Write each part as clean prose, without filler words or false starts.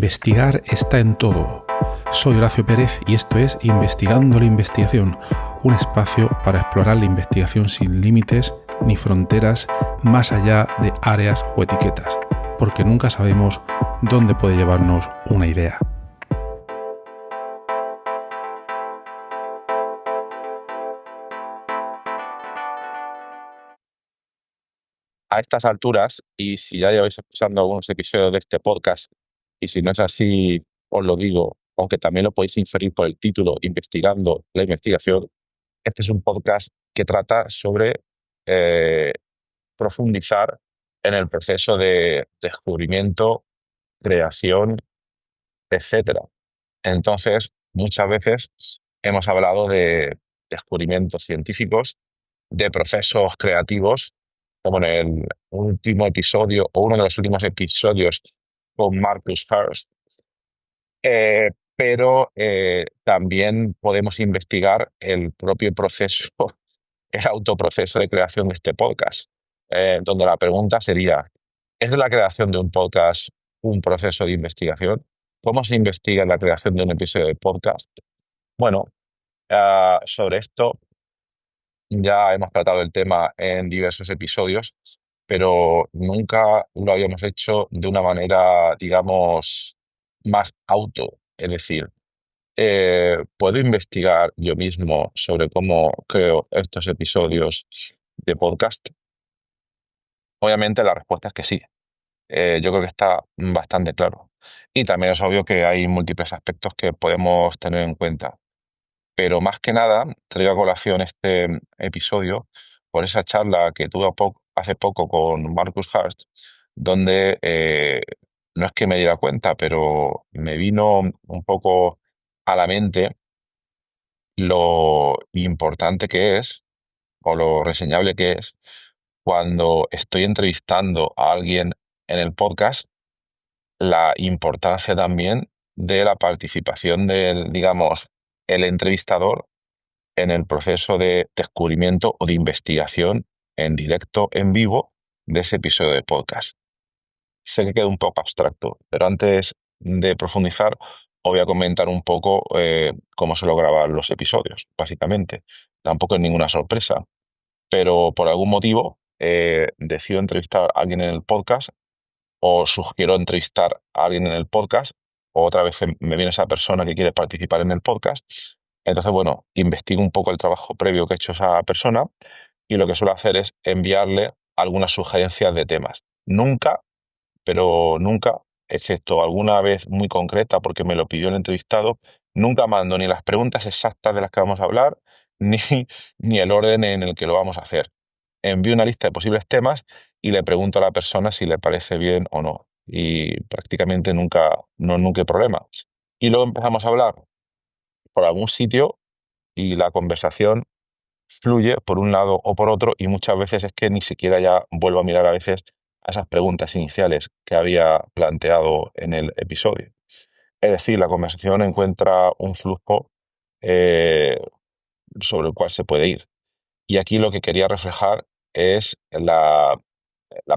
Investigar está en todo. Soy Horacio Pérez y esto es Investigando la Investigación, un espacio para explorar la investigación sin límites ni fronteras más allá de áreas o etiquetas, porque nunca sabemos dónde puede llevarnos una idea. A estas alturas, y si ya lleváis escuchando algunos episodios de este podcast, y si no es así, os lo digo, aunque también lo podéis inferir por el título, Investigando la Investigación, este es un podcast que trata sobre profundizar en el proceso de descubrimiento, creación, etcétera. Entonces, muchas veces hemos hablado de descubrimientos científicos, de procesos creativos, como en el último episodio o uno de los últimos episodios con Marcus Hurst, pero también podemos investigar el propio proceso, el autoproceso de creación de este podcast, donde la pregunta sería, ¿es la creación de un podcast un proceso de investigación? ¿Cómo se investiga la creación de un episodio de podcast? Bueno, sobre esto ya hemos tratado el tema en diversos episodios, pero nunca lo habíamos hecho de una manera, digamos, más auto. Es decir, ¿puedo investigar yo mismo sobre cómo creo estos episodios de podcast? Obviamente la respuesta es que sí. Yo creo que está bastante claro. Y también es obvio que hay múltiples aspectos que podemos tener en cuenta. Pero más que nada, traigo a colación este episodio por esa charla que tuve hace poco con Marcus Hurst, donde no es que me diera cuenta, pero me vino un poco a la mente lo importante que es, o lo reseñable que es, cuando estoy entrevistando a alguien en el podcast, la importancia también de la participación del, digamos, el entrevistador en el proceso de descubrimiento o de investigación en directo, en vivo, de ese episodio de podcast. Sé que queda un poco abstracto, pero antes de profundizar, os voy a comentar un poco cómo suelo grabar los episodios, básicamente. Tampoco es ninguna sorpresa, pero por algún motivo decido entrevistar a alguien en el podcast o sugiero entrevistar a alguien en el podcast, o otra vez me viene esa persona que quiere participar en el podcast. Entonces, bueno, investigo un poco el trabajo previo que ha hecho esa persona y lo que suelo hacer es enviarle algunas sugerencias de temas. Nunca, pero nunca, excepto alguna vez muy concreta porque me lo pidió el entrevistado, nunca mando ni las preguntas exactas de las que vamos a hablar, ni, ni el orden en el que lo vamos a hacer. Envío una lista de posibles temas y le pregunto a la persona si le parece bien o no. Y prácticamente nunca hay problema. Y luego empezamos a hablar por algún sitio y la conversación fluye por un lado o por otro y muchas veces es que ni siquiera ya vuelvo a mirar a veces a esas preguntas iniciales que había planteado en el episodio. Es decir, la conversación encuentra un flujo eh, sobre el cual se puede ir. Y aquí lo que quería reflejar es la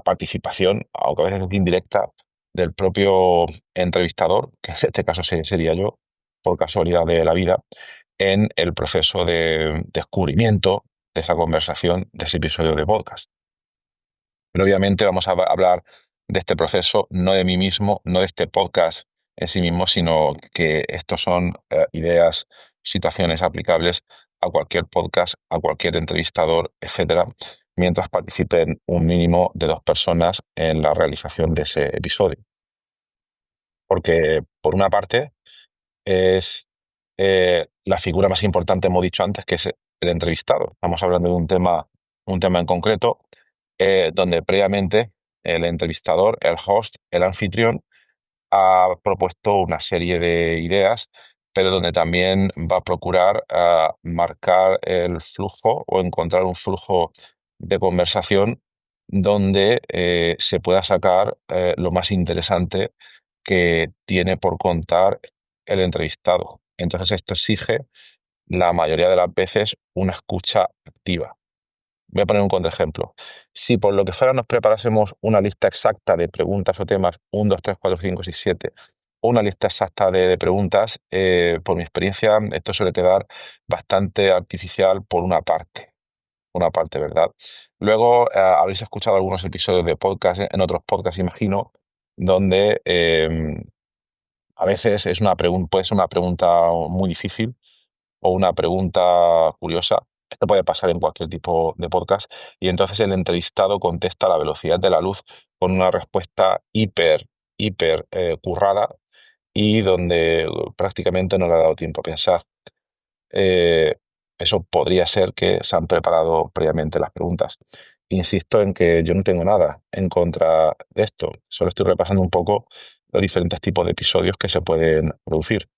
participación, aunque a veces es indirecta, del propio entrevistador, que en este caso sería yo, por casualidad de la vida, en el proceso de descubrimiento de esa conversación, de ese episodio de podcast. Pero obviamente vamos a hablar de este proceso, no de mí mismo, no de este podcast en sí mismo, sino que estos son ideas, situaciones aplicables a cualquier podcast, a cualquier entrevistador, etcétera, mientras participen un mínimo de 2 personas en la realización de ese episodio. Porque, por una parte, es la figura más importante, hemos dicho antes, que es el entrevistado. Estamos hablando de un tema en concreto, donde previamente el entrevistador, el host, el anfitrión, ha propuesto una serie de ideas, pero donde también va a procurar marcar el flujo o encontrar un flujo de conversación donde se pueda sacar lo más interesante que tiene por contar el entrevistado. Entonces esto exige la mayoría de las veces una escucha activa. Voy a poner un contraejemplo. Si por lo que fuera nos preparásemos una lista exacta de preguntas o temas, 1, 2, 3, 4, 5, 6, 7, o una lista exacta de preguntas. Por mi experiencia, esto suele quedar bastante artificial por una parte, ¿verdad? Luego, habréis escuchado algunos episodios de podcast, en otros podcasts, imagino, donde a veces puede ser una pregunta muy difícil o una pregunta curiosa. Esto puede pasar en cualquier tipo de podcast. Y entonces el entrevistado contesta a la velocidad de la luz con una respuesta hiper currada y donde prácticamente no le ha dado tiempo a pensar. Eh, Eso podría ser que se han preparado previamente las preguntas. Insisto en que yo no tengo nada en contra de esto. Solo estoy repasando un poco los diferentes tipos de episodios que se pueden producir.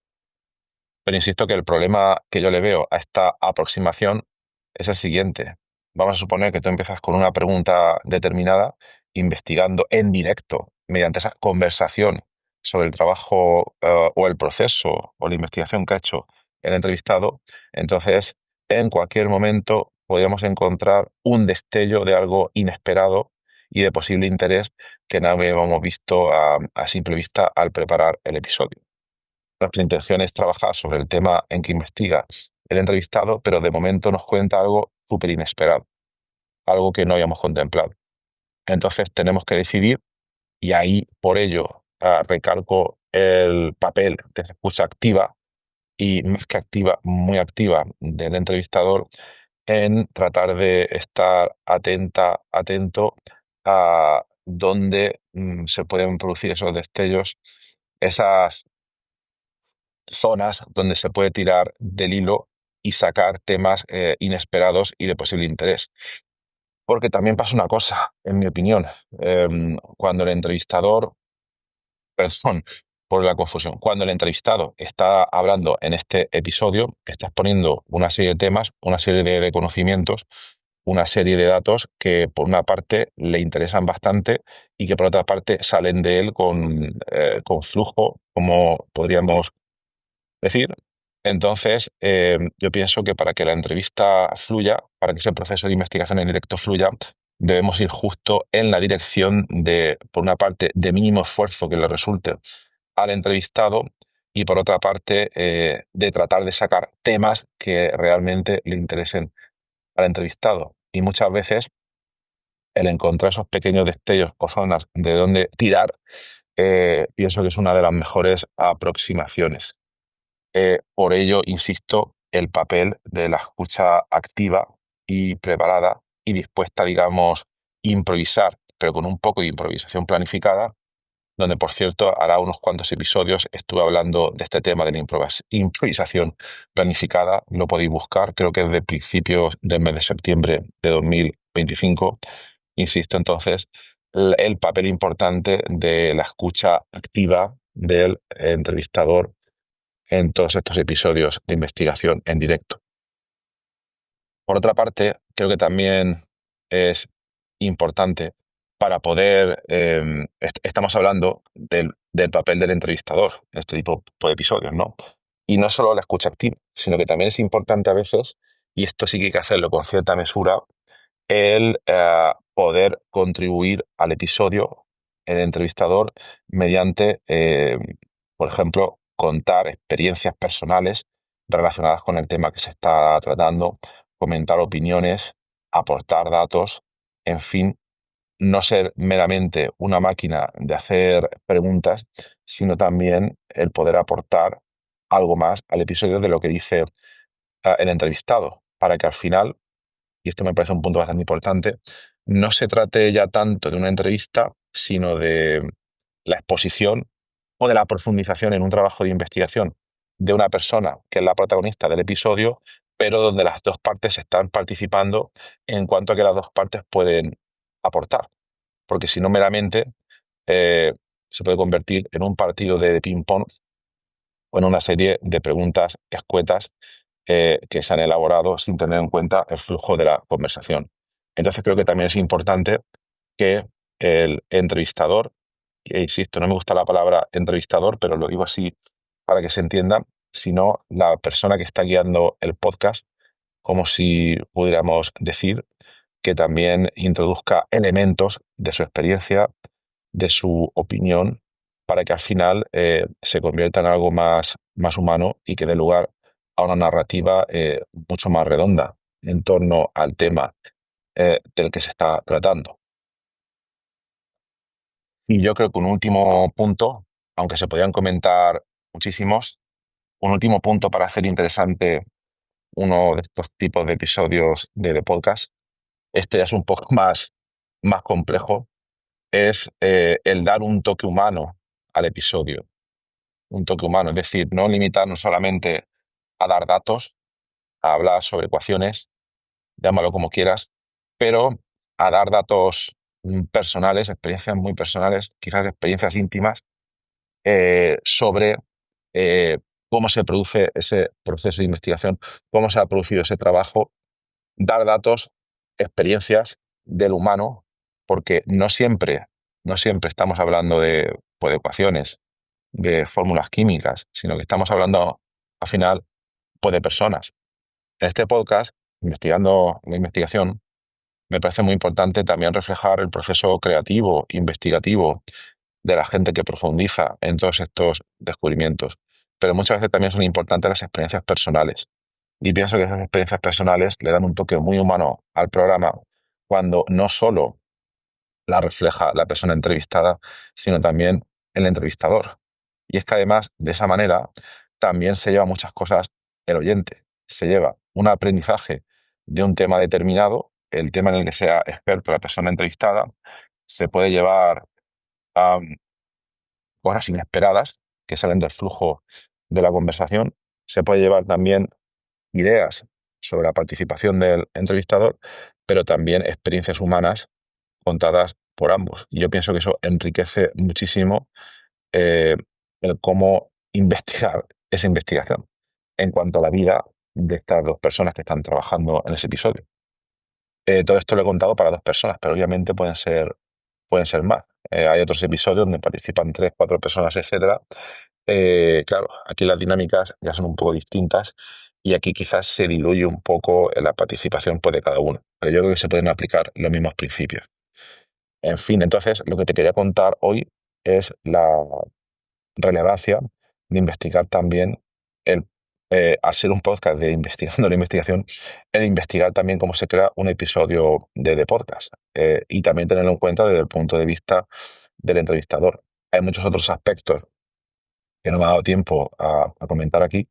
Pero insisto que el problema que yo le veo a esta aproximación es el siguiente. Vamos a suponer que tú empiezas con una pregunta determinada, investigando en directo, mediante esa conversación sobre el trabajo o el proceso o la investigación que ha hecho el entrevistado. Entonces, en cualquier momento podríamos encontrar un destello de algo inesperado y de posible interés que no habíamos visto a simple vista al preparar el episodio. Nuestra intención es trabajar sobre el tema en que investiga el entrevistado, pero de momento nos cuenta algo súper inesperado, algo que no habíamos contemplado. Entonces tenemos que decidir, y ahí por ello recalco el papel de escucha activa y más que activa, muy activa del entrevistador en tratar de estar atento a dónde se pueden producir esos destellos, esas zonas donde se puede tirar del hilo y sacar temas inesperados y de posible interés. Porque también pasa una cosa, en mi opinión, cuando el entrevistador, perdón por la confusión, cuando el entrevistado está hablando en este episodio, está exponiendo una serie de temas, una serie de conocimientos, una serie de datos que por una parte le interesan bastante y que por otra parte salen de él con flujo, como podríamos decir. Entonces, yo pienso que para que la entrevista fluya, para que ese proceso de investigación en directo fluya, debemos ir justo en la dirección de, por una parte, de mínimo esfuerzo que le resulte al entrevistado y por otra parte, de tratar de sacar temas que realmente le interesen al entrevistado. Y muchas veces el encontrar esos pequeños destellos o zonas de donde tirar, pienso que es una de las mejores aproximaciones. Por ello, insisto, el papel de la escucha activa y preparada y dispuesta, digamos, improvisar, pero con un poco de improvisación planificada, donde, por cierto, hará unos cuantos episodios estuve hablando de este tema de la improvisación planificada. Lo podéis buscar, creo que es de principios del mes de septiembre de 2025. Insisto, entonces, el papel importante de la escucha activa del entrevistador en todos estos episodios de investigación en directo. Por otra parte, creo que también es importante para poder, estamos hablando del papel del entrevistador en este tipo de episodios, ¿no? Y no solo la escucha activa, sino que también es importante a veces, y esto sí que hay que hacerlo con cierta mesura, el poder contribuir al episodio, el entrevistador, mediante, por ejemplo, contar experiencias personales relacionadas con el tema que se está tratando, comentar opiniones, aportar datos, en fin, no ser meramente una máquina de hacer preguntas, sino también el poder aportar algo más al episodio de lo que dice el entrevistado, para que al final, y esto me parece un punto bastante importante, no se trate ya tanto de una entrevista, sino de la exposición o de la profundización en un trabajo de investigación de una persona que es la protagonista del episodio, pero donde las dos partes están participando en cuanto a que las dos partes pueden aportar. Porque si no, meramente se puede convertir en un partido de ping-pong o en una serie de preguntas escuetas que se han elaborado sin tener en cuenta el flujo de la conversación. Entonces creo que también es importante que el entrevistador, e insisto, no me gusta la palabra entrevistador, pero lo digo así para que se entienda, sino la persona que está guiando el podcast, como si pudiéramos decir, que también introduzca elementos de su experiencia, de su opinión para que al final se convierta en algo más humano y que dé lugar a una narrativa mucho más redonda en torno al tema del que se está tratando. Y yo creo que un último punto, aunque se podrían comentar muchísimos, un último punto para hacer interesante uno de estos tipos de episodios de podcast, este ya es un poco más complejo, es el dar un toque humano al episodio, un toque humano, es decir, no limitarnos solamente a dar datos, a hablar sobre ecuaciones, llámalo como quieras, pero a dar datos personales, experiencias muy personales, quizás experiencias íntimas, sobre eh, cómo se produce ese proceso de investigación, cómo se ha producido ese trabajo, dar datos, experiencias del humano, porque no siempre estamos hablando pues, de ecuaciones, de fórmulas químicas, sino que estamos hablando al final pues, de personas. En este podcast, investigando la investigación, me parece muy importante también reflejar el proceso creativo, investigativo de la gente que profundiza en todos estos descubrimientos. Pero muchas veces también son importantes las experiencias personales. Y pienso que esas experiencias personales le dan un toque muy humano al programa cuando no solo la refleja la persona entrevistada, sino también el entrevistador. Y es que además, de esa manera, también se lleva muchas cosas el oyente. Se lleva un aprendizaje de un tema determinado, el tema en el que sea experto la persona entrevistada, se puede llevar a cosas inesperadas que salen del flujo de la conversación, se puede llevar también ideas sobre la participación del entrevistador, pero también experiencias humanas contadas por ambos. Y yo pienso que eso enriquece muchísimo eh, el cómo investigar esa investigación en cuanto a la vida de estas dos personas que están trabajando en ese episodio. Todo esto lo he contado para dos personas, pero obviamente pueden ser más. Hay otros episodios donde participan tres, cuatro personas, etcétera. Claro, aquí las dinámicas ya son un poco distintas y aquí quizás se diluye un poco la participación pues, de cada uno. Pero yo creo que se pueden aplicar los mismos principios. En fin, entonces lo que te quería contar hoy es la relevancia de investigar también al ser un podcast de investigando la investigación, el investigar también cómo se crea un episodio de podcast y también tenerlo en cuenta desde el punto de vista del entrevistador. Hay muchos otros aspectos que no me ha dado tiempo a comentar aquí,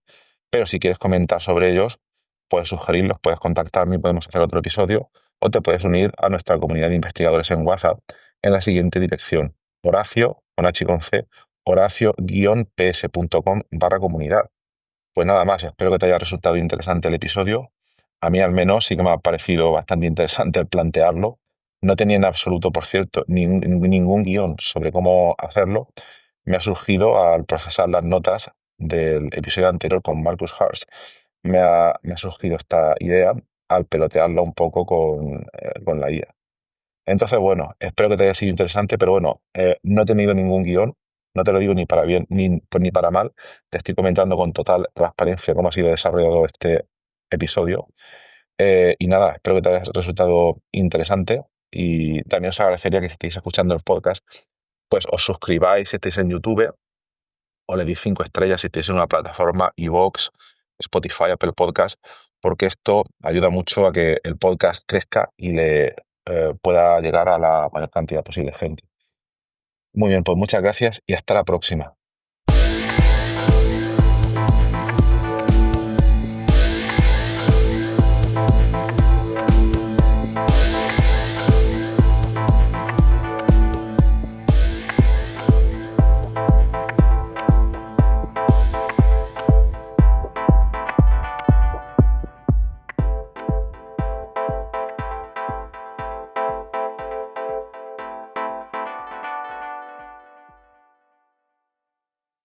pero si quieres comentar sobre ellos, puedes sugerirlos, puedes contactarme y podemos hacer otro episodio, o te puedes unir a nuestra comunidad de investigadores en WhatsApp en la siguiente dirección: Horacio, con H y con C, horacio-ps.com/comunidad. Pues nada más, espero que te haya resultado interesante el episodio. A mí al menos sí que me ha parecido bastante interesante el plantearlo. No tenía en absoluto, por cierto, ningún guión sobre cómo hacerlo. Me ha surgido al procesar las notas del episodio anterior con Marcus Hurst. Me ha surgido esta idea al pelotearla un poco con la IA. Entonces, bueno, espero que te haya sido interesante, pero bueno, no he tenido ningún guión, no te lo digo ni para bien ni para mal, te estoy comentando con total transparencia cómo ha sido desarrollado este episodio. Y nada, espero que te haya resultado interesante y también os agradecería que si estáis escuchando el podcast, pues os suscribáis si estáis en YouTube o le deis 5 estrellas si estáis en una plataforma iVoox, Spotify, Apple Podcast, porque esto ayuda mucho a que el podcast crezca y le pueda llegar a la mayor cantidad posible de gente. Muy bien, pues muchas gracias y hasta la próxima.